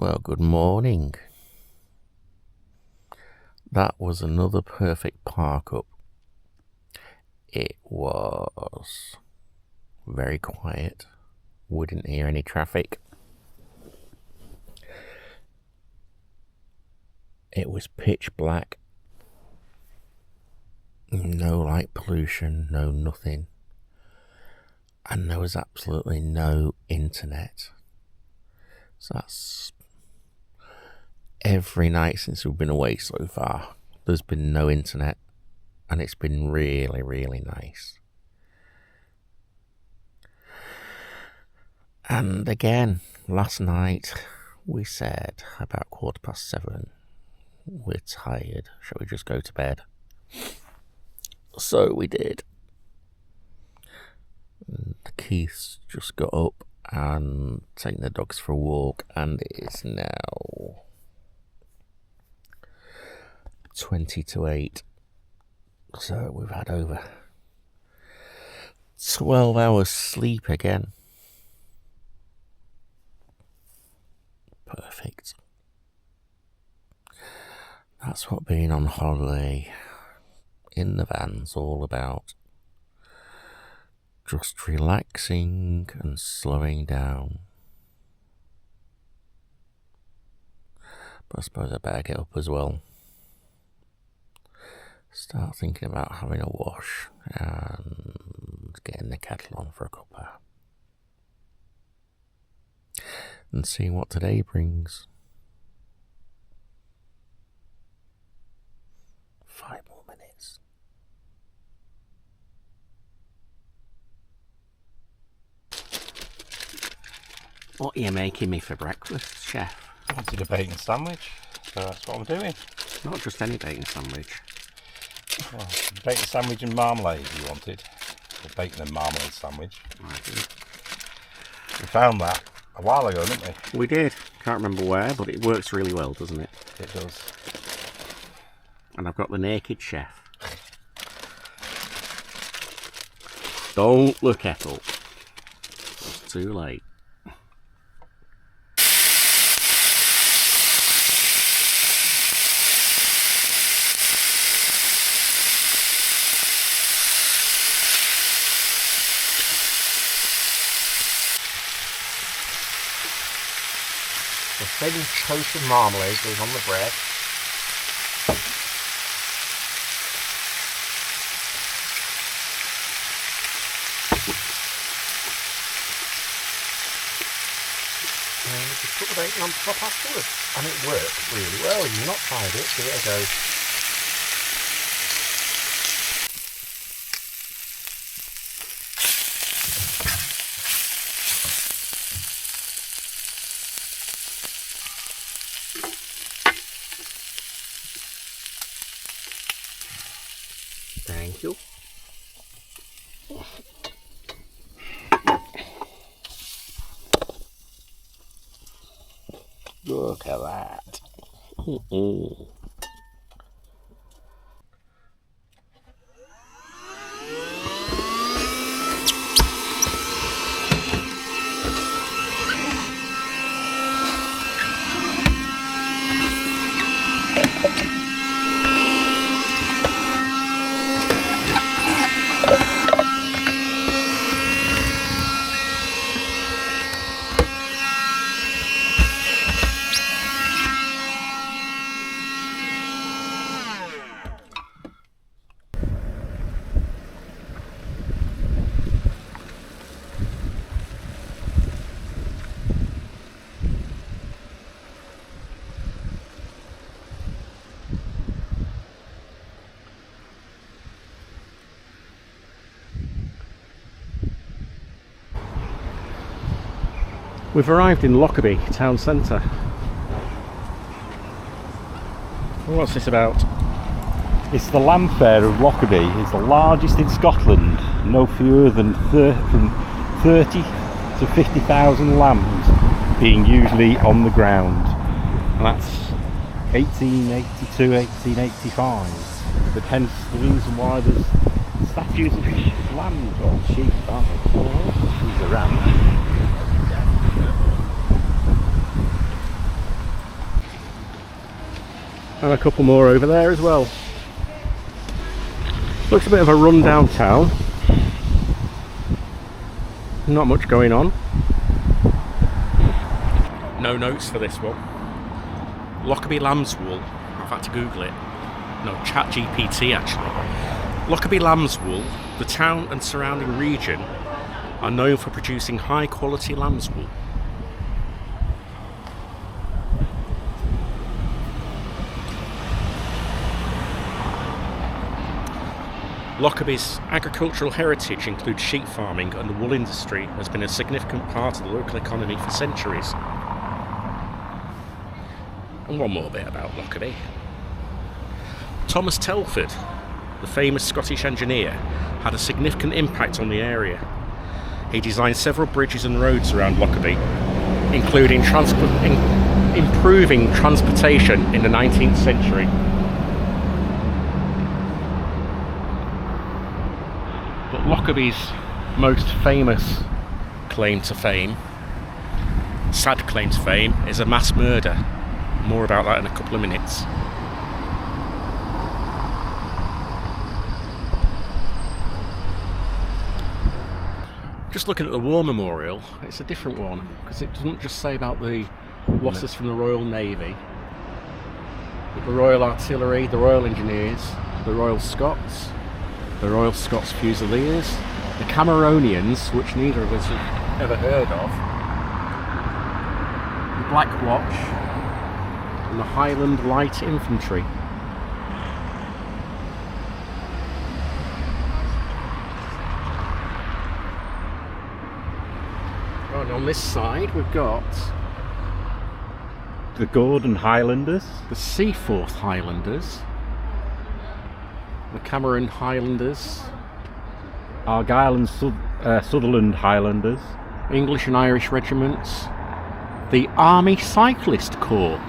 Well, good morning. That was another perfect park up. It was very quiet. We didn't hear any traffic. It was pitch black. No light pollution, no nothing. And there was absolutely no internet. So that's every night since we've been away so far. There's been no internet, and it's been really, really nice. And again, last night we said about 7:15, we're tired, shall we just go to bed? So we did. And Keith's just got up and taken the dogs for a walk, and it is now 20 to 8. So we've had over 12 hours sleep again. Perfect. That's what being on holiday in the van's all about. Just relaxing and slowing down. But I suppose I better get up as well. Start thinking about having a wash and getting the kettle on for a cuppa. And seeing what today brings. 5 more minutes. What are you making me for breakfast, Chef? I wanted a bacon sandwich, so that's what I'm doing. Not just any bacon sandwich. Well, bacon sandwich and marmalade you wanted. Or bacon and marmalade sandwich. We found that a while ago, didn't we? We did. Can't remember where, but it works really well, doesn't it? It does. And I've got the naked chef. Don't look at up. It's too late. The thin coat of marmalade goes on the bread. And just put the bacon on top afterwards. And it works really well. If you've not tried it, give it a go. Thank you. Look at that. We've arrived in Lockerbie town centre. What's this about? It's the lamb fair of Lockerbie. It's the largest in Scotland. No fewer than from 30 to 50,000 lambs being usually on the ground. And that's 1882, 1885. But hence the reason why there's statues of lambs or sheep, aren't there? These are rams. And a couple more over there as well. Looks a bit of a run-down town. Not much going on. No notes for this one. Lockerbie Lambswool. I've had to Google it. No, ChatGPT actually. Lockerbie Lambswool, the town and surrounding region, are known for producing high quality lamb's wool. Lockerbie's agricultural heritage includes sheep farming, and the wool industry has been a significant part of the local economy for centuries. And one more bit about Lockerbie. Thomas Telford, the famous Scottish engineer, had a significant impact on the area. He designed several bridges and roads around Lockerbie, including improving transportation in the 19th century. But Lockerbie's most famous claim to fame, sad claim to fame, is a mass murder. More about that in a couple of minutes. Just looking at the War Memorial, it's a different one, because it doesn't just say about the losses from the Royal Navy, but the Royal Artillery, the Royal Engineers, the Royal Scots, the Royal Scots Fusiliers, the Cameronians, which neither of us have ever heard of, the Black Watch, and the Highland Light Infantry. And on this side we've got the Gordon Highlanders, the Seaforth Highlanders, the Cameron Highlanders, Argyll and Sutherland Highlanders, English and Irish regiments, the Army Cyclist Corps,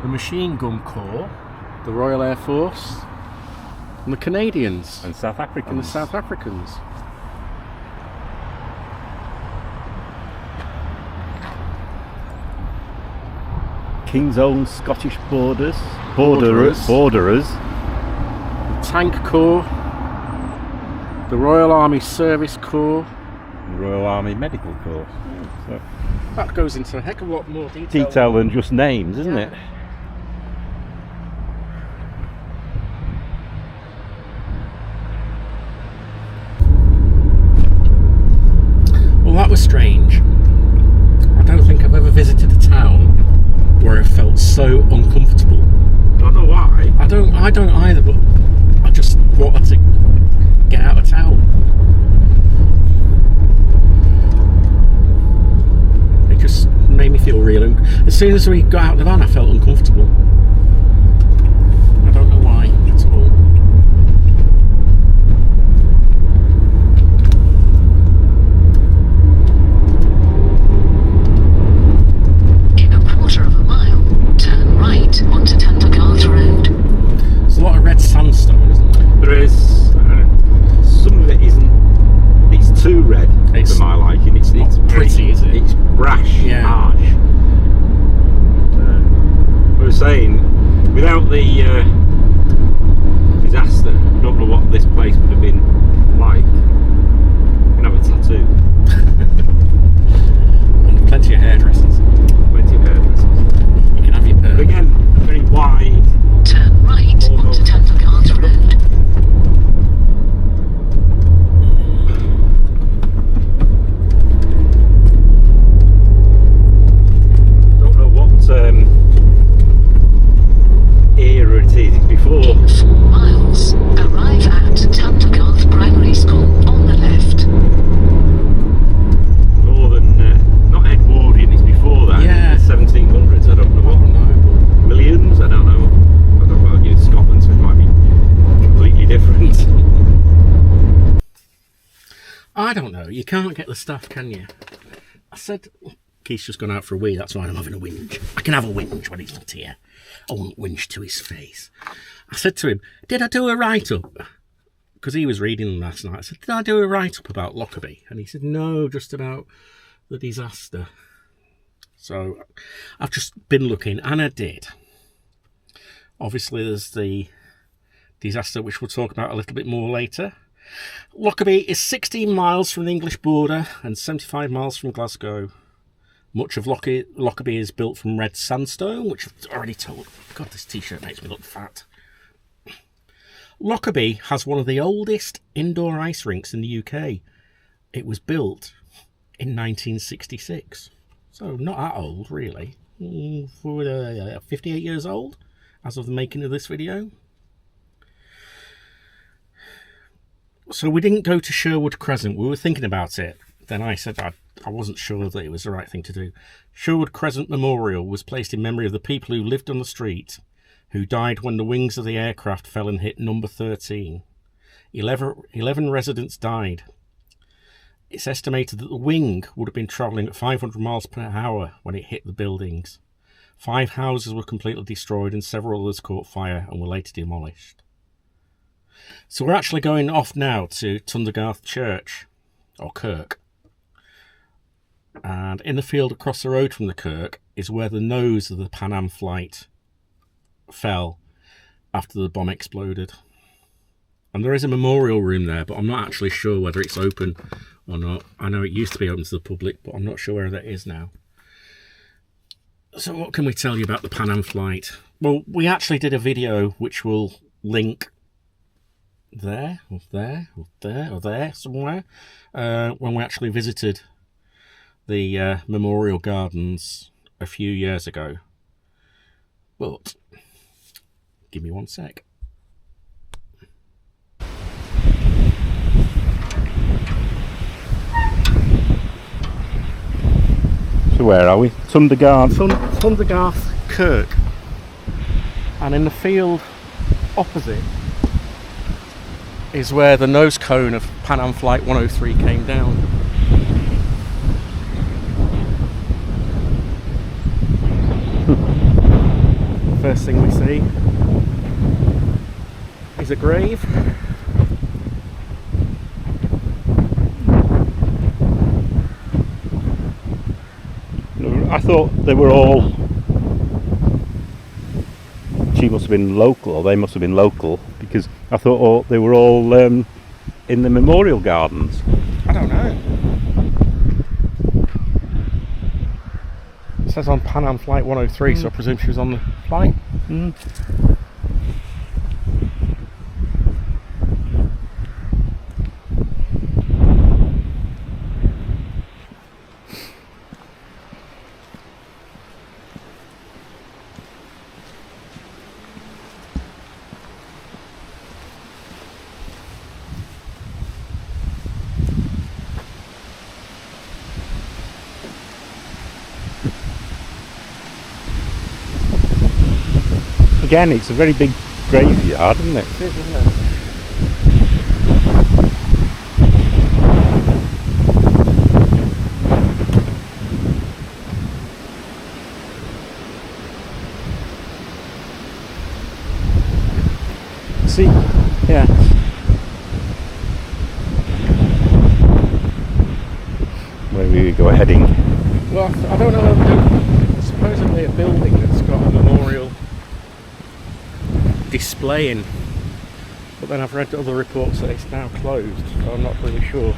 the Machine Gun Corps, the Royal Air Force, and the Canadians, and South Africans. And the South Africans. King's Own Scottish Borderers, the Tank Corps, the Royal Army Service Corps, the Royal Army Medical Corps. So that goes into a heck of a lot more detail. Detail than just names, isn't it? Well, that was strange. I don't think I've ever visited a town where I felt so uncomfortable. I don't know why. I don't either, but I just wanted to get out of town. It just made me feel real. As soon as we got out of the van, I felt uncomfortable. I don't know why at all. Onto Tundergarth Road. There's a lot of red sandstone, isn't there? There is. Some of it isn't. It's too red for my liking. It's pretty, is it? It's brash, harsh. We were saying, without the disaster, I don't know what this place would have been like. You can have a tattoo. And plenty of hairdressers. Plenty of hairdressers. You can have your perm. But again, very wide. Turn right onto Tundergarth Road. Don't know what era it is. It's before. In 4 miles, arrive at Tundergarth Primary School on the left. More than not Edwardian. It's before that. Yeah. 1700s. I don't know what. Williams, I don't know. I don't know. It's Scotland, so it might be completely different. I don't know. You can't get the stuff, can you? I said, Keith's just gone out for a wee. That's why I'm having a whinge. I can have a whinge when he's not here. I won't whinge to his face. I said to him, did I do a write-up? Because he was reading them last night. I said, did I do a write-up about Lockerbie? And he said, no, just about the disaster. So I've just been looking, and I did. Obviously, there's the disaster, which we'll talk about a little bit more later. Lockerbie is 16 miles from the English border and 75 miles from Glasgow. Much of Lockerbie is built from red sandstone, which I've already told. God, this t-shirt makes me look fat. Lockerbie has one of the oldest indoor ice rinks in the UK. It was built in 1966. So not that old, really. 58 years old as of the making of this video. So we didn't go to Sherwood Crescent. We were thinking about it. Then I said I wasn't sure that it was the right thing to do. Sherwood Crescent Memorial was placed in memory of the people who lived on the street, who died when the wings of the aircraft fell and hit number 13. 11 residents died. It's estimated that the wing would have been travelling at 500 miles per hour when it hit the buildings. 5 houses were completely destroyed and several others caught fire and were later demolished. So we're actually going off now to Tundergarth Church, or Kirk. And in the field across the road from the Kirk is where the nose of the Pan Am flight fell after the bomb exploded. And there is a memorial room there, but I'm not actually sure whether it's open or not. I know it used to be open to the public, but I'm not sure where that is now. So what can we tell you about the Pan Am flight? Well, we actually did a video which will link there, or there, or there, or there somewhere, when we actually visited the Memorial Gardens a few years ago. But give me one sec. So where are we? Tundergarth Kirk. And in the field opposite is where the nose cone of Pan Am Flight 103 came down. First thing we see is a grave. I thought they were all... She must have been local, or they must have been local, because I thought they were all in the Memorial Gardens. I don't know. It says on Pan Am Flight 103, so I presume she was on the flight. Again, it's a very big graveyard, isn't it? It is, isn't it? See, yeah. Where we go heading? Well, I don't know. There's supposedly a building that's got a memorial displaying, but then I've read other reports that it's now closed, so I'm not really sure.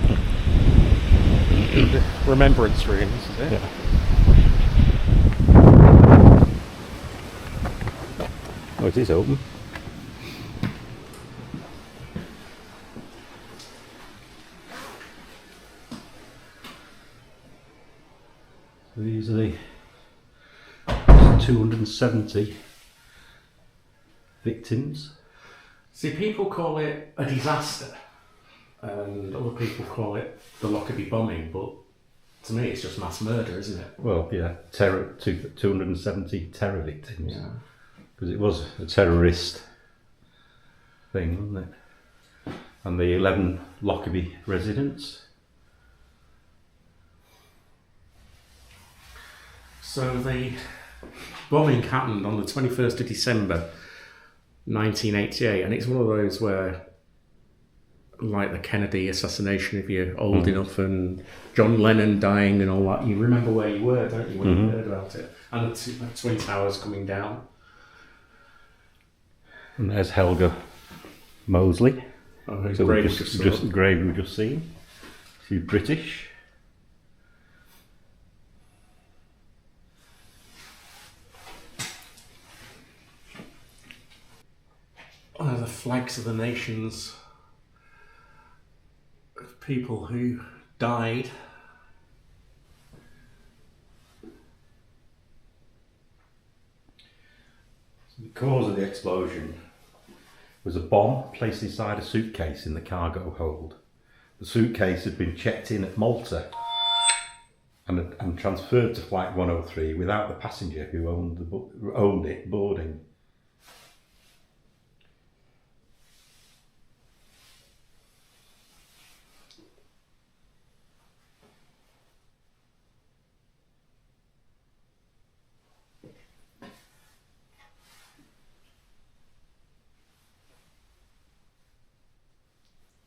The remembrance room, this is it. Yeah. Oh, it is open. These are the 270 victims. See, people call it a disaster, and other people call it the Lockerbie bombing, but to me it's just mass murder, isn't it? Well, yeah, 270 terror victims. Yeah. Because it was a terrorist thing, wasn't it? And the 11 Lockerbie residents. So the bombing happened on the 21st of December 1988, and it's one of those where like the Kennedy assassination, if you're old enough, and John Lennon dying and all that. You remember where you were, don't you, when you heard about it? And the Twin Towers coming down. And there's Helga Mosley. Oh, whose So grave we we just the grave we've just seen. She's British. The flags of the nations of people who died. The cause of the explosion was a bomb placed inside a suitcase in the cargo hold. The suitcase had been checked in at Malta and transferred to Flight 103 without the passenger who owned it boarding.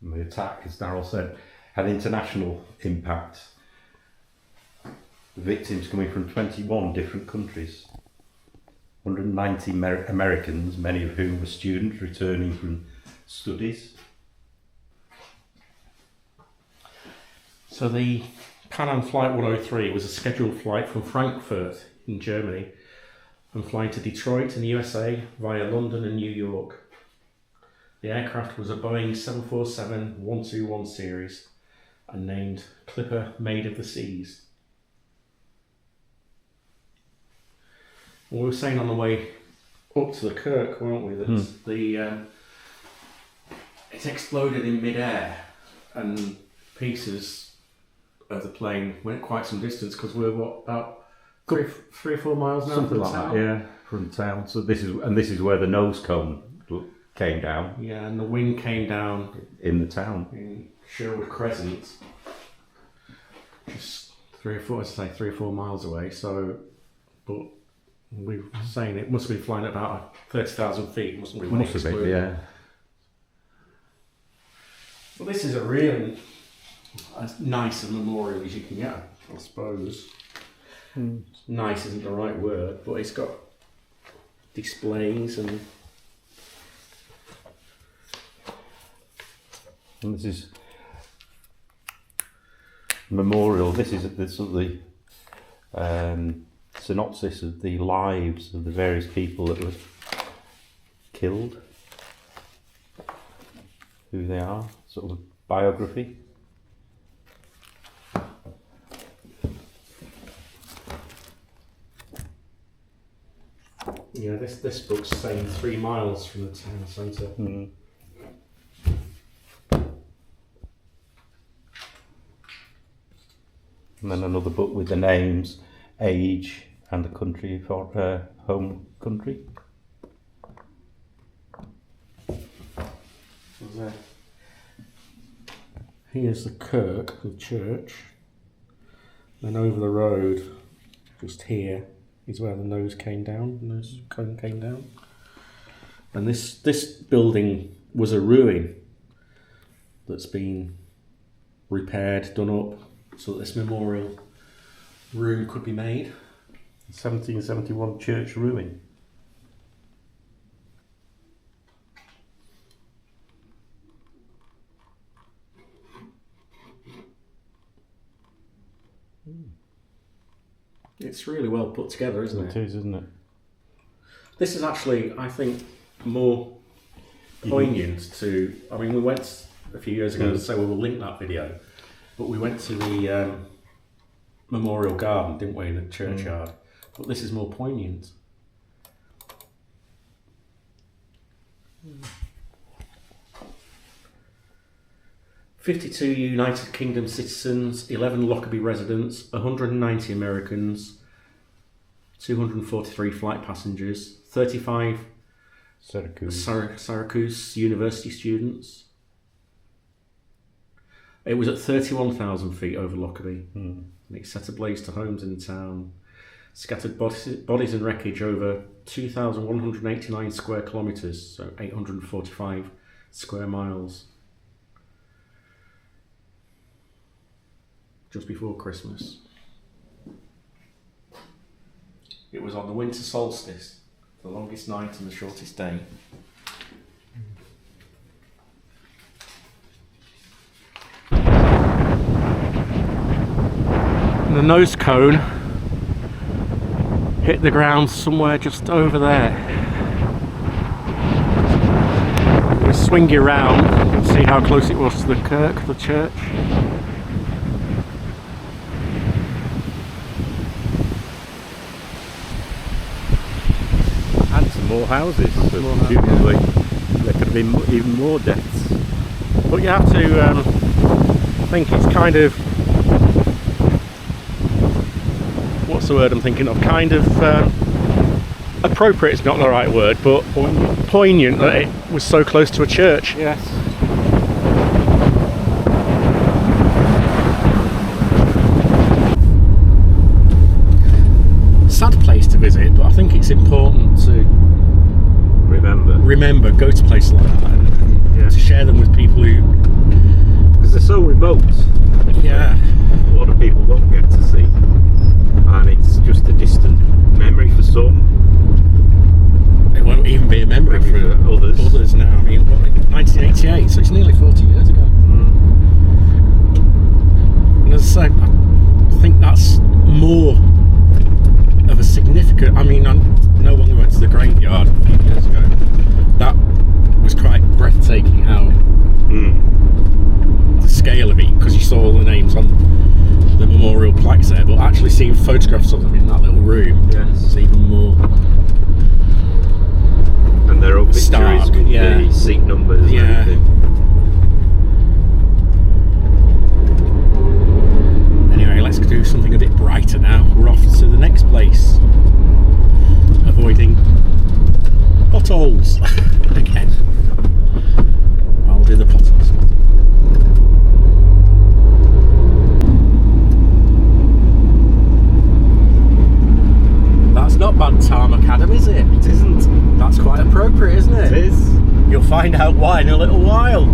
And the attack, as Darryl said, had international impact. The victims coming from 21 different countries. 190 Americans, many of whom were students returning from studies. So the Pan Am Flight 103 was a scheduled flight from Frankfurt in Germany and flying to Detroit in the USA via London and New York. The aircraft was a Boeing 747-121 series and named Clipper Maid of the Seas. We were saying on the way up to the Kirk, weren't we, that it exploded in mid-air and pieces of the plane went quite some distance because we were about 3 or 4 miles now Something from like town. that, yeah, from town. So this is where the nose cone came down. Yeah, and the wing came down in the town. in Sherwood Crescent, just 3 or 4 miles away. So, but we were saying it must have been flying at about 30,000 feet, mustn't we? When Must it have been, exploded? yeah. Well, this is a really as nice a memorial as you can get, I suppose. Nice isn't the right word, but it's got displays and this is memorial. This is the synopsis of the lives of the various people that were killed, who they are, sort of biography. yeah, this book's saying 3 miles from the town centre. And then another book with the names, age, and the country for home country. So there. Here's the Kirk, the church. Then over the road, just here, is where the nose came down. Nose cone came down. And this building was a ruin that's been repaired, done up, so that this memorial room could be made. 1771 church ruin. It's really well put together, isn't it? It is, isn't it? This is actually, I think, more poignant to... I mean, we went a few years ago, so we will link that video, but we went to the Memorial Garden, didn't we, in the churchyard? But this is more poignant. Mm. 52 United Kingdom citizens, 11 Lockerbie residents, 190 Americans, 243 flight passengers, 35 Syracuse University students. It was at 31,000 feet over Lockerbie. And it set ablaze to homes in the town, scattered bodies and wreckage over 2,189 square kilometres, so 845 square miles. just before Christmas. It was on the winter solstice, the longest night and the shortest day. And the nose cone hit the ground somewhere just over there. We'll swing you around and see how close it was to the kirk, the church. And some more houses, so presumably there could have been even more deaths. But you have to think it's kind of, what's the word I'm thinking of? Kind of appropriate is not the right word, but poignant that it was so close to a church. Yes. Sad place to visit, but I think it's important to remember, go to places like that and to share them with people who, because they're so remote. yeah, A lot of people don't get to see, and it's just a distant memory for some. it won't even be a memory for others. now. I mean, 1988, so it's nearly 40 years ago. And as I say, I think that's more of a significant, I mean, I know when we went to the graveyard a few years ago, that was quite breathtaking how the scale of it, because you saw all the names on the memorial plaques there, but actually seeing photographs of them in that little room, it's even more. And their obituaries Stark, with yeah. the seat numbers and everything. Anyway, let's do something a bit brighter now. We're off to the next place, avoiding potholes again. I'll do the potholes. That's not bad tarmac, Adam, is it? It isn't. That's quite appropriate, isn't it? It is. You'll find out why in a little while.